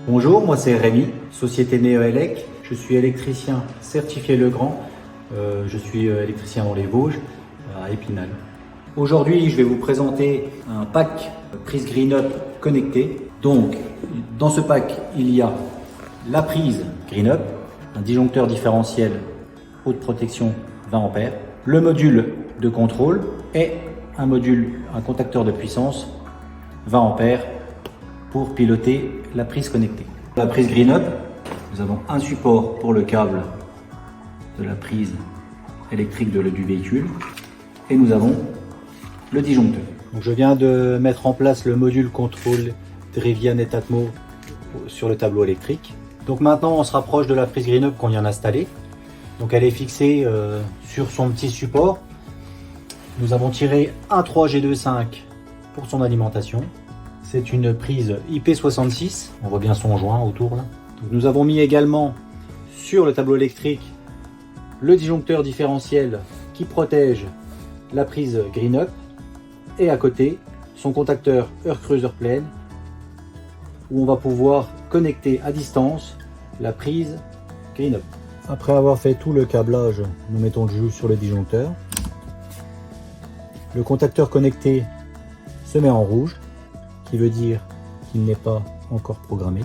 Bonjour, moi c'est Rémi, société Neoelec. Je suis électricien certifié Legrand. Je suis électricien dans les Vosges, à Épinal. Aujourd'hui, je vais vous présenter un pack prise GreenUp connecté. Donc, dans ce pack, il y a la prise GreenUp, un disjoncteur différentiel haute protection 20 ampères, le module de contrôle et un contacteur de puissance 20 ampères pour piloter la prise connectée. La prise GreenUp, nous avons un support pour le câble de la prise électrique du véhicule et nous avons le disjoncteur. Donc je viens de mettre en place le module contrôle Drivian et Atmo sur le tableau électrique. Donc maintenant on se rapproche de la prise GreenUp qu'on vient d'installer. Donc elle est fixée sur son petit support. Nous avons tiré un 3G25 pour son alimentation. C'est une prise IP66, on voit bien son joint autour là. Donc nous avons mis également sur le tableau électrique le disjoncteur différentiel qui protège la prise GreenUp et à côté son contacteur Earthcruiser Plane où on va pouvoir connecter à distance la prise GreenUp. Après avoir fait tout le câblage, nous mettons le jus sur le disjoncteur. Le contacteur connecté se met en rouge, qui veut dire qu'il n'est pas encore programmé.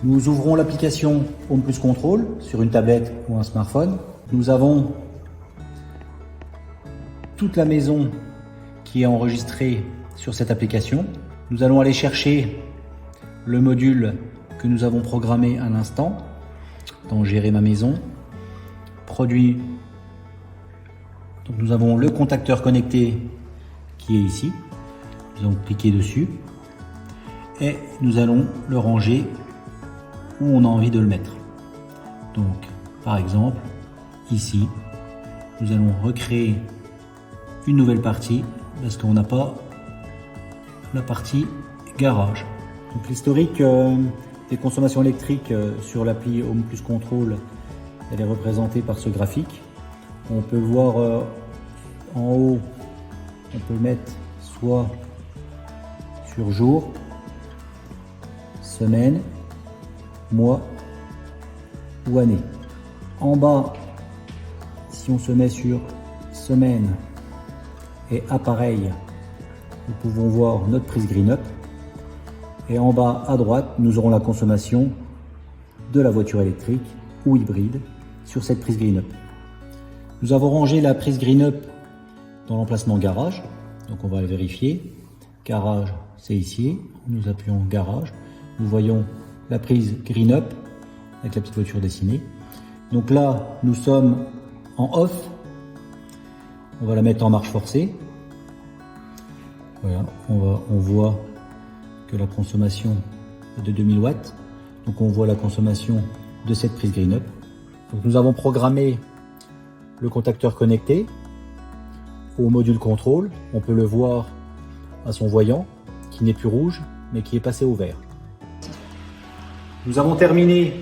Nous ouvrons l'application Home Plus Control sur une tablette ou un smartphone. Nous avons toute la maison qui est enregistrée sur cette application. Nous allons aller chercher le module que nous avons programmé à l'instant dans Gérer ma maison, produit. Donc nous avons le contacteur connecté qui est ici. Nous allons cliquer dessus et nous allons le ranger où on a envie de le mettre. Donc par exemple ici nous allons recréer une nouvelle partie parce qu'on n'a pas la partie garage. Donc l'historique des consommations électriques sur l'appli Home Plus Control, elle est représentée par ce graphique. On peut le voir en haut, on peut le mettre soit sur jour, semaine, mois ou année. En bas, si on se met sur semaine et appareil, nous pouvons voir notre prise GreenUp. Et en bas à droite, nous aurons la consommation de la voiture électrique ou hybride sur cette prise GreenUp. Nous avons rangé la prise GreenUp dans l'emplacement garage. Donc on va le vérifier. Garage, c'est ici. Nous appuyons garage. Nous voyons la prise GreenUp avec la petite voiture dessinée. Donc là, nous sommes en off. On va la mettre en marche forcée. Voilà, on voit que la consommation est de 2000 watts. Donc on voit la consommation de cette prise GreenUp. Donc nous avons programmé le contacteur connecté au module contrôle. On peut le voir à son voyant qui n'est plus rouge mais qui est passé au vert. Nous avons terminé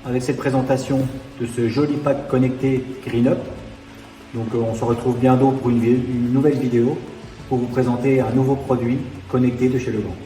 avec cette présentation de ce joli pack connecté GreenUp. Donc on se retrouve bientôt pour une nouvelle vidéo pour vous présenter un nouveau produit connecté de chez Legrand.